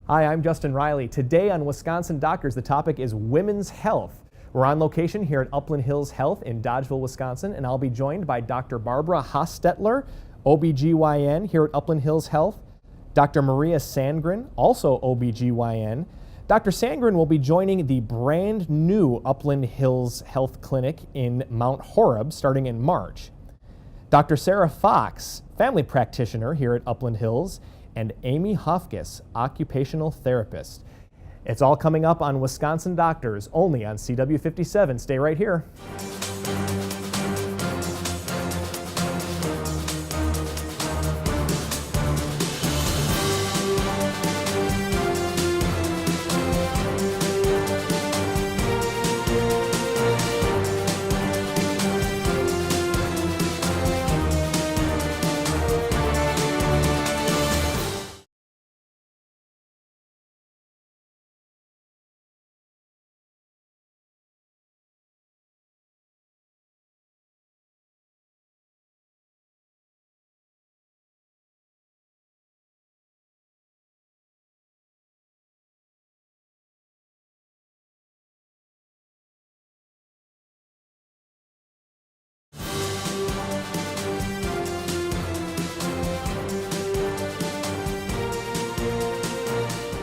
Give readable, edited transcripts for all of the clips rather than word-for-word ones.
Hi, I'm Justin Riley. Today on Wisconsin Doctors, the topic is women's health. We're on location here at Upland Hills Health in Dodgeville, Wisconsin, and I'll be joined by Dr. Barbara Hostetler, OBGYN here at Upland Hills Health, Dr. Maria Sandgren, also OBGYN. Dr. Sandgren will be joining the brand new Upland Hills Health Clinic in Mount Horeb starting in March. Dr. Sarah Fox, family practitioner here at Upland Hills, and Amy Hofkes, occupational therapist. It's all coming up on Wisconsin Doctors, only on CW57. Stay right here.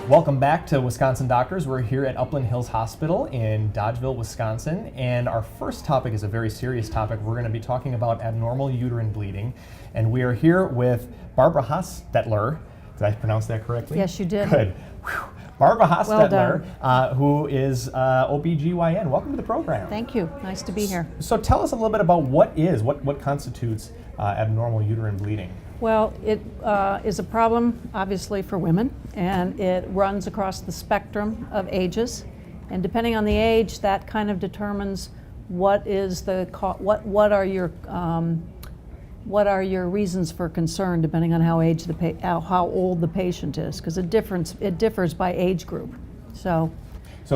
Welcome back to Wisconsin Doctors. We're here at Upland Hills Hospital in Dodgeville, Wisconsin, and our first topic is a very serious topic. We're going to be talking about abnormal uterine bleeding, and we are here with Barbara Hostetler. Did I pronounce that correctly? Yes, you did. Good. Whew. Barbara Hostetler, Well who is OBGYN. Welcome to the program. Thank you. Nice to be here. So tell us a little bit about what constitutes abnormal uterine bleeding. Well, it is a problem, obviously, for women, and it runs across the spectrum of ages. And depending on the age, that kind of determines what is the what are your reasons for concern, depending on how old the patient is, because it differs by age group. So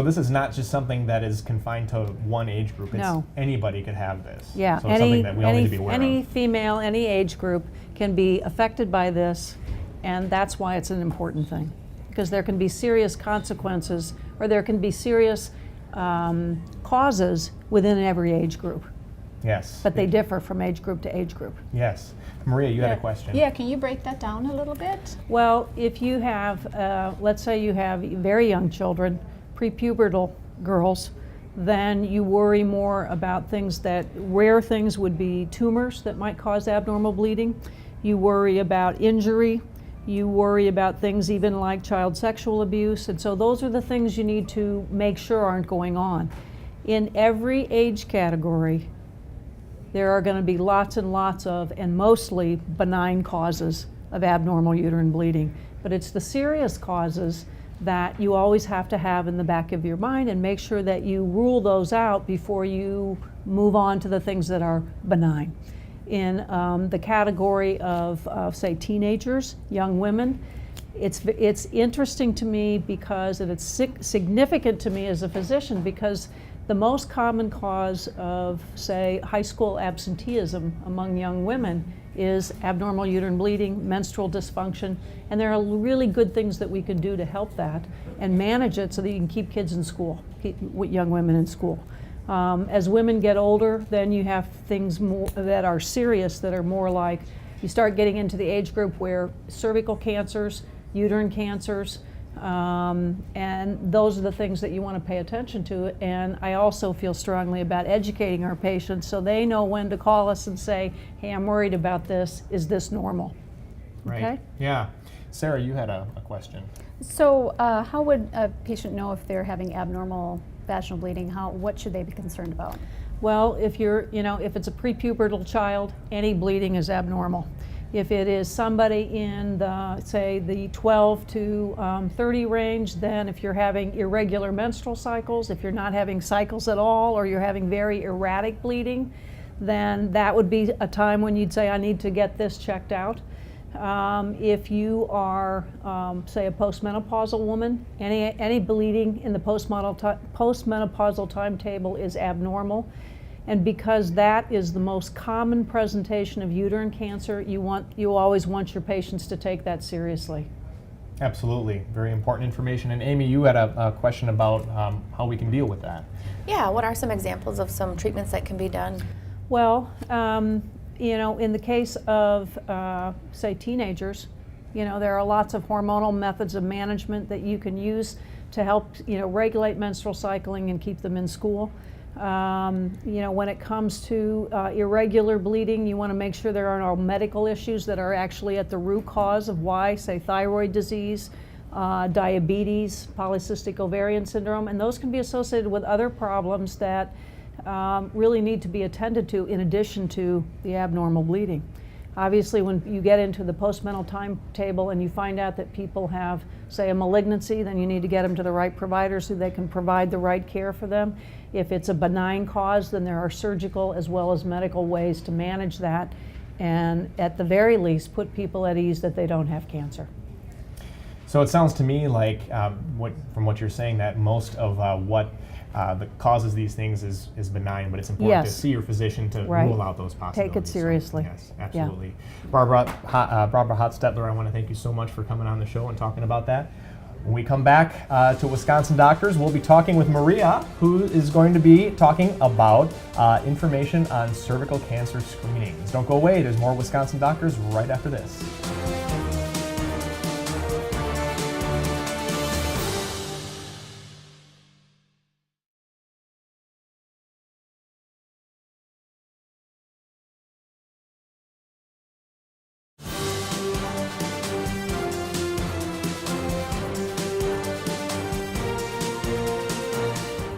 this is not just something that is confined to one age group. No. Anybody could have this. Yeah. So it's something that we all need to be aware any of. female, any age group can be affected by this, and that's why it's an important thing, because there can be serious consequences, or there can be serious causes within every age group. Yes. But they differ from age group to age group. Yes. Maria, you had a question. Yeah, can you break that down a little bit? Well, if you have, let's say you have very young children, prepubertal girls, then you worry more about rare things would be tumors that might cause abnormal bleeding. You worry about injury. You worry about things even like child sexual abuse. And so those are the things you need to make sure aren't going on. In every age category, there are going to be lots and lots of, and mostly benign causes of abnormal uterine bleeding. But it's the serious causes that you always have to have in the back of your mind and make sure that you rule those out before you move on to the things that are benign. In the category of say, teenagers, young women, it's interesting to me because, and it's significant to me as a physician, because the most common cause of, say, high school absenteeism among young women is abnormal uterine bleeding, menstrual dysfunction, and there are really good things that we can do to help that and manage it so that you can keep kids in school, keep young women in school. As women get older, then you have things more that are serious, that are more like, you start getting into the age group where cervical cancers, uterine cancers, and those are the things that you want to pay attention to. And I also feel strongly about educating our patients so they know when to call us and say, hey, I'm worried about this. Is this normal? Right. Okay? Yeah. Sarah, you had a question. So how would a patient know if they're having abnormal vaginal bleeding? What should they be concerned about? Well, if it's a prepubertal child, any bleeding is abnormal. If it is somebody in the 12 to 30 range, then if you're having irregular menstrual cycles, if you're not having cycles at all, or you're having very erratic bleeding, then that would be a time when you'd say, I need to get this checked out. If you are, say, a postmenopausal woman, any bleeding in the postmenopausal timetable is abnormal. And because that is the most common presentation of uterine cancer, you always want your patients to take that seriously. Absolutely, very important information. And Amy, you had a question about how we can deal with that. Yeah, what are some examples of some treatments that can be done? Well, in the case of, say, teenagers, there are lots of hormonal methods of management that you can use to help, regulate menstrual cycling and keep them in school. When it comes to irregular bleeding, you want to make sure there are no medical issues that are actually at the root cause of why, say, thyroid disease, diabetes, polycystic ovarian syndrome, and those can be associated with other problems that really need to be attended to in addition to the abnormal bleeding. Obviously, when you get into the postmental timetable and you find out that people have, say, a malignancy, then you need to get them to the right providers so they can provide the right care for them. If it's a benign cause, then there are surgical as well as medical ways to manage that, and at the very least, put people at ease that they don't have cancer. So it sounds to me like, from what you're saying, that most of what that causes these things is benign, but it's important to see your physician to rule out those possibilities. Take it seriously. So, yes, absolutely. Yeah. Barbara Hostetler, I want to thank you so much for coming on the show and talking about that. When we come back to Wisconsin Doctors, we'll be talking with Maria, who is going to be talking about information on cervical cancer screenings. Don't go away. There's more Wisconsin Doctors right after this.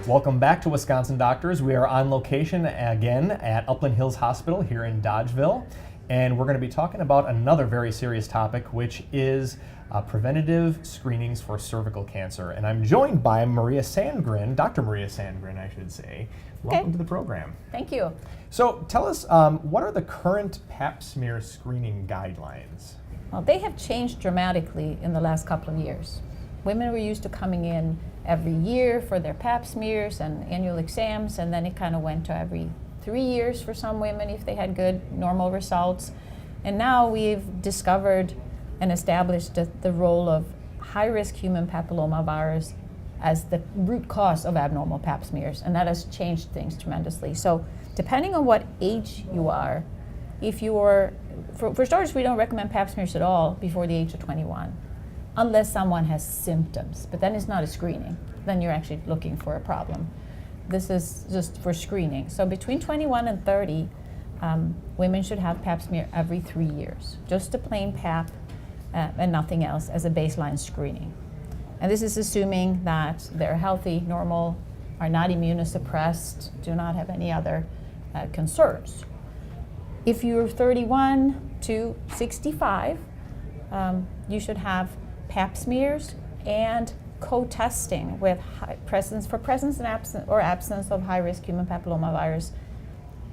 Welcome back to Wisconsin Doctors. We are on location again at Upland Hills Hospital here in Dodgeville, and we're going to be talking about another very serious topic, which is preventative screenings for cervical cancer. And I'm joined by Maria Sandgren, Dr. Maria Sandgren, I should say. Welcome to the program. Thank you. So tell us, what are the current pap smear screening guidelines? Well, they have changed dramatically in the last couple of years. Women were used to coming in every year for their pap smears and annual exams, and then it kind of went to every 3 years for some women if they had good normal results. And now we've discovered and established the role of high-risk human papillomavirus as the root cause of abnormal pap smears, and that has changed things tremendously. So depending on what age you are, if you are, for starters, we don't recommend pap smears at all before the age of 21. Unless someone has symptoms, but then it's not a screening. Then you're actually looking for a problem. This is just for screening. So between 21 and 30, women should have pap smear every 3 years, just a plain pap and nothing else as a baseline screening. And this is assuming that they're healthy, normal, are not immunosuppressed, do not have any other concerns. If you're 31 to 65, you should have pap smears and co-testing with presence and absence of high-risk human papillomavirus.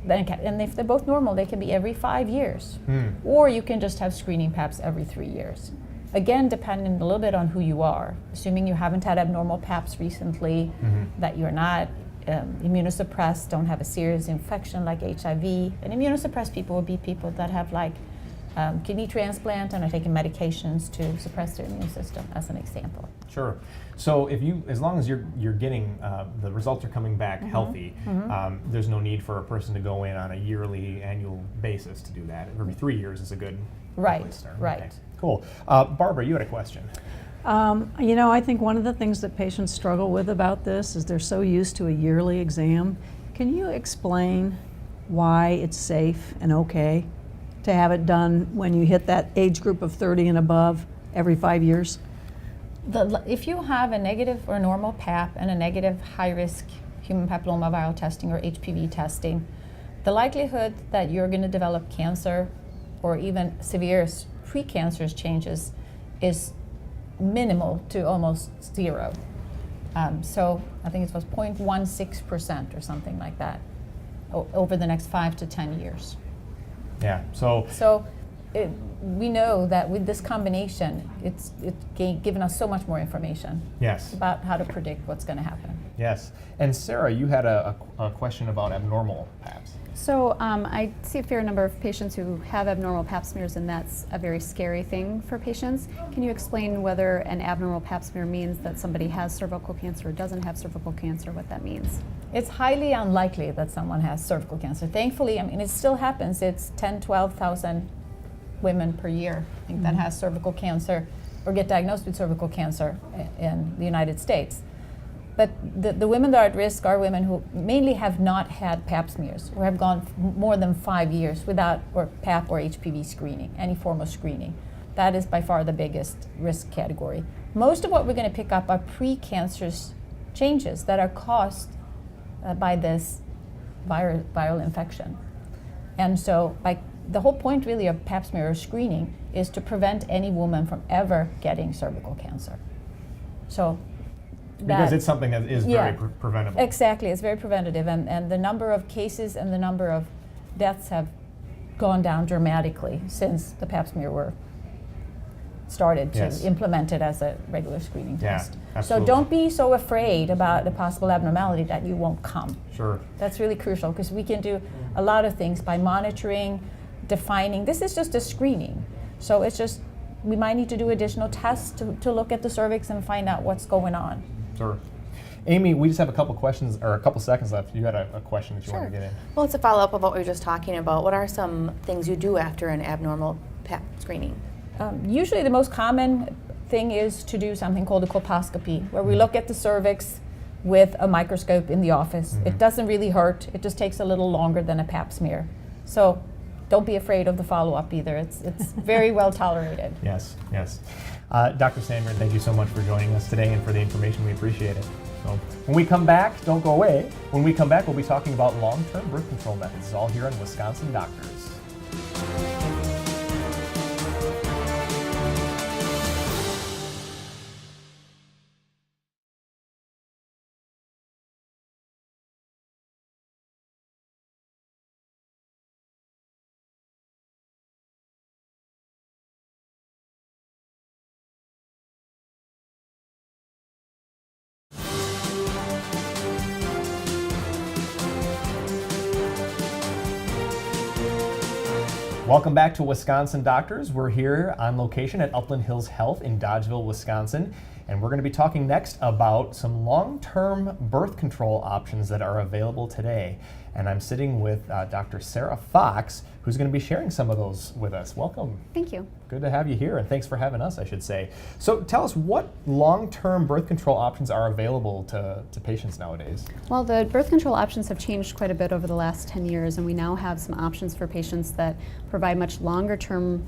And if they're both normal, they can be every 5 years. Or you can just have screening paps every 3 years. Again, depending a little bit on who you are. Assuming you haven't had abnormal paps recently, that you're not immunosuppressed, don't have a serious infection like HIV. And immunosuppressed people would be people that have kidney transplant and are taking medications to suppress their immune system, as an example. Sure. So as long as you're getting the results are coming back healthy, there's no need for a person to go in on a annual basis to do that. Every 3 years is a good place there. Right. Okay. Cool. Barbara, you had a question. I think one of the things that patients struggle with about this is they're so used to a yearly exam. Can you explain why it's safe and okay to have it done when you hit that age group of 30 and above every 5 years? If you have a negative or normal pap and a negative high-risk human papillomaviral testing or HPV testing, the likelihood that you're going to develop cancer or even severe precancerous changes is minimal to almost zero. So I think it was 0.16% or something like that over the next 5 to 10 years. Yeah. We know that with this combination, it's given us so much more information. Yes. About how to predict what's going to happen. Yes. And Sarah, you had a question about abnormal paps. So I see a fair number of patients who have abnormal pap smears, and that's a very scary thing for patients. Can you explain whether an abnormal pap smear means that somebody has cervical cancer or doesn't have cervical cancer, what that means? It's highly unlikely that someone has cervical cancer. Thankfully, I mean, it still happens. It's 10, 12,000 women per year, I think, that has cervical cancer or get diagnosed with cervical cancer in the United States. But the women that are at risk are women who mainly have not had pap smears or have gone more than 5 years without or pap or HPV screening, any form of screening. That is by far the biggest risk category. Most of what we're going to pick up are precancerous changes that are caused by this viral infection. And so the whole point really of pap smear or screening is to prevent any woman from ever getting cervical cancer. So because it's something that is very preventable. Exactly, it's very preventative, and the number of cases and the number of deaths have gone down dramatically since the pap smear were started to implement it as a regular screening test. Absolutely. So don't be so afraid about the possible abnormality that you won't come. Sure. That's really crucial, because we can do a lot of things by monitoring, defining. This is just a screening. So it's just, we might need to do additional tests to look at the cervix and find out what's going on. Sure. Amy, we just have a couple questions, or a couple seconds left. You had a question that you Sure. wanted to get in. Well, it's a follow-up of what we were just talking about. What are some things you do after an abnormal pap screening? Usually the most common thing is to do something called a colposcopy, where we look at the cervix with a microscope in the office. It doesn't really hurt. It just takes a little longer than a pap smear. So don't be afraid of the follow-up either. It's very well tolerated. Yes, yes. Dr. Sandgren, thank you so much for joining us today and for the information. We appreciate it. So when we come back, don't go away. When we come back, we'll be talking about long-term birth control methods. It's all here on Wisconsin Doctors. Welcome back to Wisconsin Doctors. We're here on location at Upland Hills Health in Dodgeville, Wisconsin, and we're going to be talking next about some long-term birth control options that are available today. And I'm sitting with Dr. Sarah Fox, who's going to be sharing some of those with us. Welcome. Thank you. Good to have you here, and thanks for having us, I should say. So tell us, what long-term birth control options are available to patients nowadays? Well, the birth control options have changed quite a bit over the last 10 years, and we now have some options for patients that provide much longer-term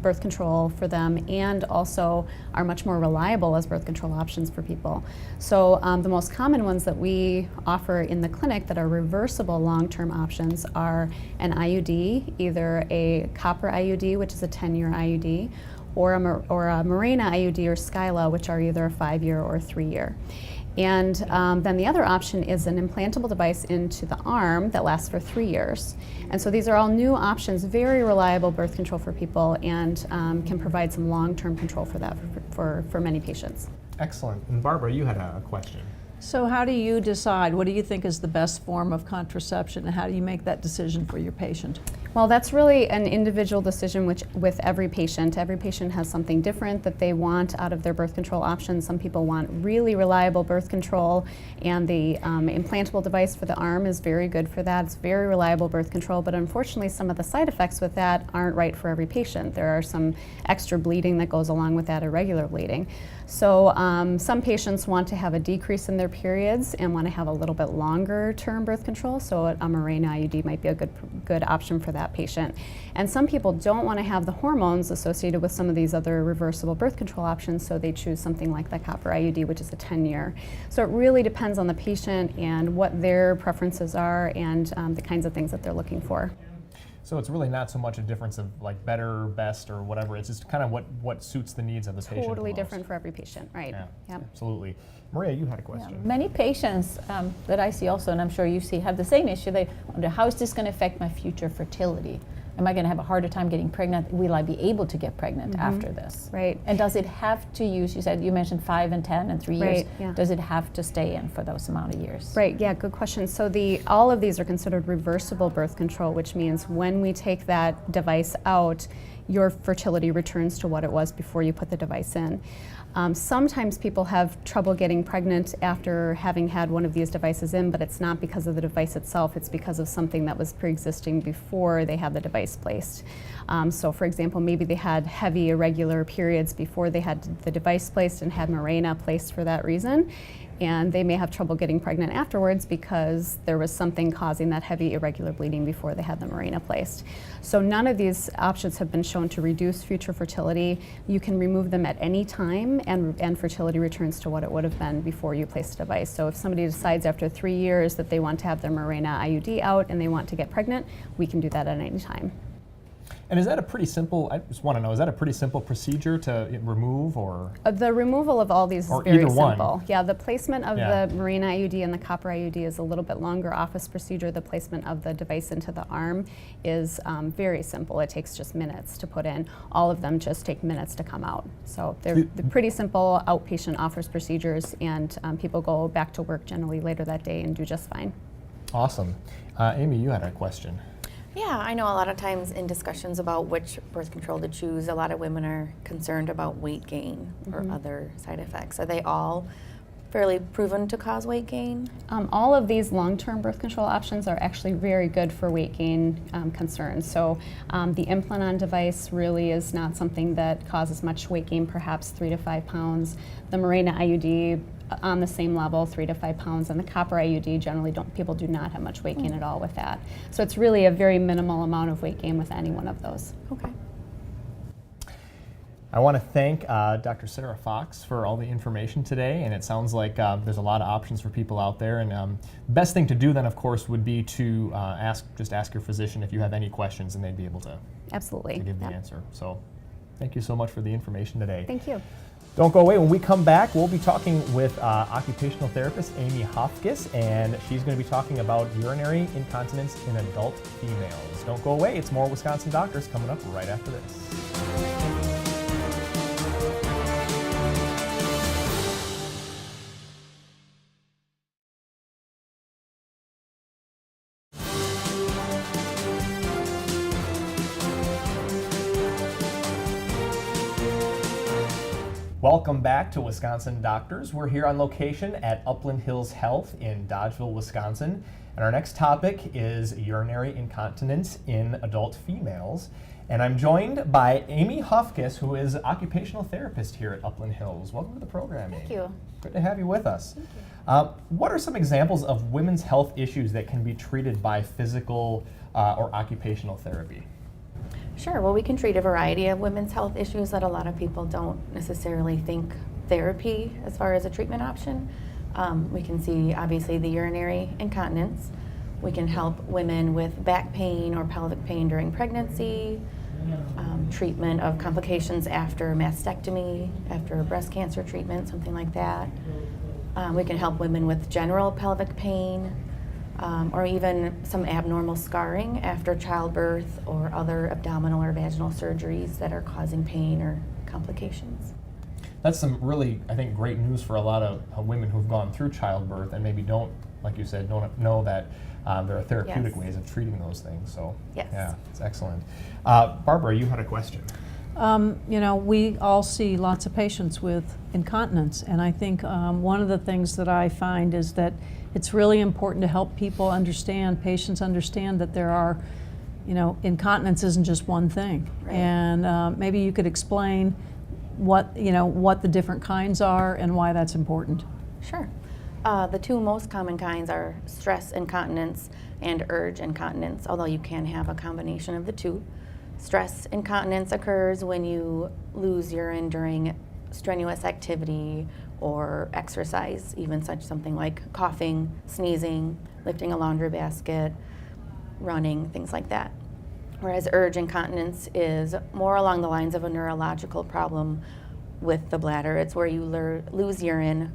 birth control for them, and also are much more reliable as birth control options for people. So the most common ones that we offer in the clinic that are reversible long-term options are an IUD, either a copper IUD, which is a 10-year IUD, or a Mirena IUD or Skyla, which are either a 5-year or 3-year. And then the other option is an implantable device into the arm that lasts for 3 years. And so these are all new options, very reliable birth control for people, and can provide some long-term control for that for many patients. Excellent. And Barbara, you had a question. So how do you decide? What do you think is the best form of contraception, and how do you make that decision for your patient? Well, that's really an individual decision with every patient. Every patient has something different that they want out of their birth control options. Some people want really reliable birth control, and the implantable device for the arm is very good for that. It's very reliable birth control, but unfortunately some of the side effects with that aren't right for every patient. There are some extra bleeding that goes along with that, irregular bleeding. So some patients want to have a decrease in their periods and want to have a little bit longer term birth control, so a Mirena IUD might be a good option for that patient. And some people don't want to have the hormones associated with some of these other reversible birth control options, so they choose something like the copper IUD, which is a 10-year. So it really depends on the patient and what their preferences are, and the kinds of things that they're looking for. So it's really not so much a difference of like better, best, or whatever. It's just kind of what suits the needs of the patient. Totally different for every patient, right? Yeah, Yep. absolutely. Maria, you had a question. Yeah. Many patients that I see also, and I'm sure you see, have the same issue. They wonder, how is this going to affect my future fertility? Am I going to have a harder time getting pregnant? Will I be able to get pregnant after this? Right. And does it have to use, you mentioned 5 and 10 and 3 years. Right, yeah. Does it have to stay in for those amount of years? Right, yeah, good question. So all of these are considered reversible birth control, which means when we take that device out, your fertility returns to what it was before you put the device in. Sometimes people have trouble getting pregnant after having had one of these devices in, but it's not because of the device itself, it's because of something that was pre-existing before they had the device placed. So for example, maybe they had heavy irregular periods before they had the device placed and had Mirena placed for that reason. And they may have trouble getting pregnant afterwards because there was something causing that heavy irregular bleeding before they had the Mirena placed. So none of these options have been shown to reduce future fertility. You can remove them at any time and fertility returns to what it would have been before you placed a device. So if somebody decides after 3 years that they want to have their Mirena IUD out and they want to get pregnant, we can do that at any time. And is that a pretty simple, I just want to know, is that a pretty simple procedure to remove, or? The removal of all these is Or very either one. simple. Yeah, the placement of Yeah. the Mirena IUD and the copper IUD is a little bit longer office procedure. The placement of the device into the arm is very simple. It takes just minutes to put in. All of them just take minutes to come out. So they're pretty simple outpatient office procedures, and people go back to work generally later that day and do just fine. Awesome. Amy, you had a question. Yeah, I know a lot of times in discussions about which birth control to choose, a lot of women are concerned about weight gain or other side effects. Are they all fairly proven to cause weight gain? All of these long-term birth control options are actually very good for weight gain concerns. So the implant-on device really is not something that causes much weight gain, perhaps 3 to 5 pounds. The Mirena IUD on the same level, 3 to 5 pounds, and the copper IUD generally people do not have much weight gain at all with that. So it's really a very minimal amount of weight gain with any one of those. Okay. I want to thank Dr. Sarah Fox for all the information today, and it sounds like there's a lot of options for people out there. And the best thing to do then, of course, would be to ask your physician if you have any questions, and they'd be able to Absolutely. give the answer. So thank you so much for the information today. Thank you. Don't go away. When we come back, we'll be talking with occupational therapist Amy Hofkes, and she's going to be talking about urinary incontinence in adult females. Don't go away. It's more Wisconsin Doctors coming up right after this. Welcome back to Wisconsin Doctors. We're here on location at Upland Hills Health in Dodgeville, Wisconsin. And our next topic is urinary incontinence in adult females. And I'm joined by Amy Hofkes, who is occupational therapist here at Upland Hills. Welcome to the program, Amy. Thank you. Good to have you with us. What are some examples of women's health issues that can be treated by physical or occupational therapy? Sure. Well, we can treat a variety of women's health issues that a lot of people don't necessarily think therapy as far as a treatment option. We can see, obviously, the urinary incontinence. We can help women with back pain or pelvic pain during pregnancy, treatment of complications after mastectomy, after breast cancer treatment, something like that. We can help women with general pelvic pain, or even some abnormal scarring after childbirth or other abdominal or vaginal surgeries that are causing pain or complications. That's some really, I think, great news for a lot of women who've gone through childbirth and maybe don't, like you said, don't know that there are therapeutic Yes. ways of treating those things. So, Yes. yeah, it's excellent. Barbara, you had a question. We all see lots of patients with incontinence, and I think one of the things that I find is that it's really important to help people understand, patients understand that there are, incontinence isn't just one thing. Right. And maybe you could explain what the different kinds are and why that's important. Sure. The two most common kinds are stress incontinence and urge incontinence, although you can have a combination of the two. Stress incontinence occurs when you lose urine during strenuous activity or exercise, even something like coughing, sneezing, lifting a laundry basket, running, things like that. Whereas urge incontinence is more along the lines of a neurological problem with the bladder. It's where you lose urine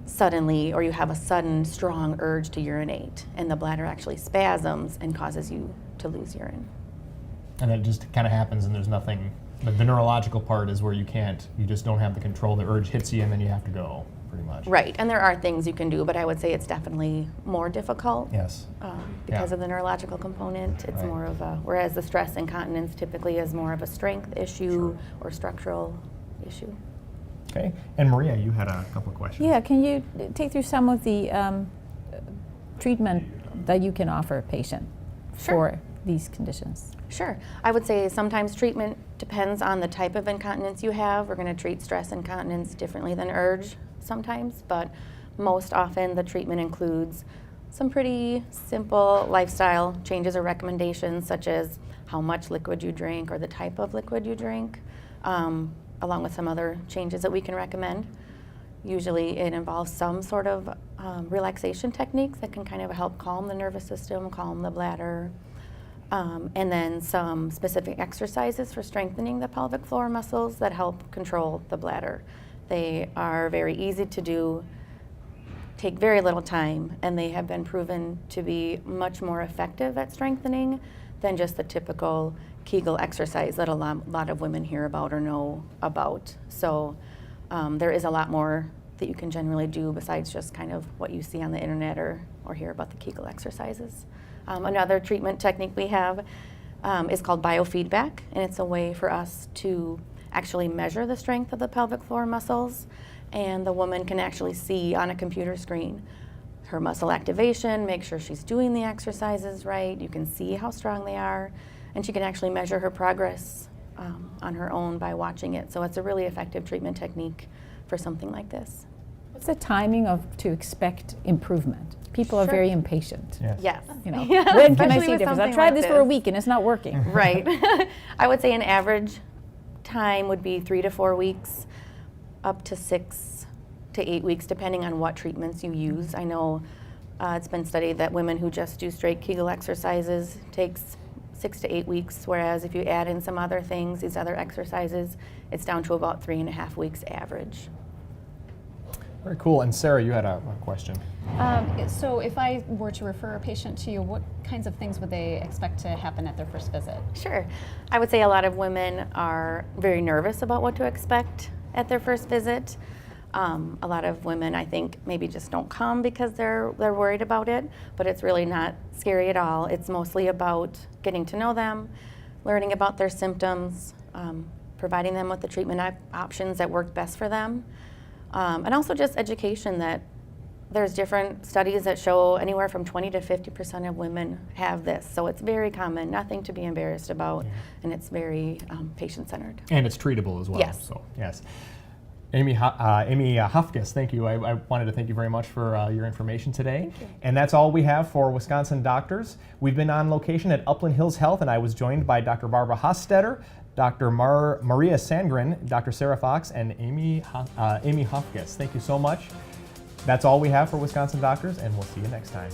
suddenly, or you have a sudden strong urge to urinate, and the bladder actually spasms and causes you to lose urine. And it just kind of happens and there's nothing, but the neurological part is where you just don't have the control. The urge hits you and then you have to go, pretty much. Right, and there are things you can do, but I would say it's definitely more difficult. Yes. Because Yeah. of the neurological component. It's Right. more of a, whereas the stress incontinence typically is more of a strength issue or structural issue. Okay. And Maria, you had a couple of questions. Yeah, can you take through some of the treatment that you can offer a patient for these conditions? Sure. I would say sometimes treatment depends on the type of incontinence you have. We're going to treat stress incontinence differently than urge sometimes, but most often the treatment includes some pretty simple lifestyle changes or recommendations, such as how much liquid you drink or the type of liquid you drink, along with some other changes that we can recommend. Usually it involves some sort of relaxation techniques that can kind of help calm the nervous system, calm the bladder, and then some specific exercises for strengthening the pelvic floor muscles that help control the bladder. They are very easy to do, take very little time, and they have been proven to be much more effective at strengthening than just the typical Kegel exercise that a lot of women hear about or know about. So there is a lot more that you can generally do besides just kind of what you see on the internet or hear about the Kegel exercises. Another treatment technique we have is called biofeedback, and it's a way for us to actually measure the strength of the pelvic floor muscles, and the woman can actually see on a computer screen her muscle activation, make sure she's doing the exercises right, you can see how strong they are, and she can actually measure her progress on her own by watching it. So it's a really effective treatment technique for something like this. What's the timing to expect improvement? People are Sure. very impatient. Yes. Yes. You know, Yeah, when can I especially see a with difference? I've something tried like this for a week and it's not working. Right. I would say an average time would be 3 to 4 weeks, up to 6 to 8 weeks, depending on what treatments you use. I know it's been studied that women who just do straight Kegel exercises takes 6 to 8 weeks, whereas if you add in some other things, these other exercises, it's down to about 3.5 weeks average. Very cool. And Sarah, you had a question. So if I were to refer a patient to you, what kinds of things would they expect to happen at their first visit? Sure. I would say a lot of women are very nervous about what to expect at their first visit. A lot of women, I think, maybe just don't come because they're worried about it, but it's really not scary at all. It's mostly about getting to know them, learning about their symptoms, providing them with the treatment options that work best for them, and also just education that there's different studies that show anywhere from 20 to 50% of women have this. So it's very common, nothing to be embarrassed about, and it's very patient-centered. And it's treatable as well. Yes. So, yes. Amy Hufkes, thank you. I wanted to thank you very much for your information today. Thank you. And that's all we have for Wisconsin Doctors. We've been on location at Upland Hills Health, and I was joined by Dr. Barbara Hostetter, Dr. Maria Sandgren, Dr. Sarah Fox, and Amy Hufkes. Thank you so much. That's all we have for Wisconsin Doctors, and we'll see you next time.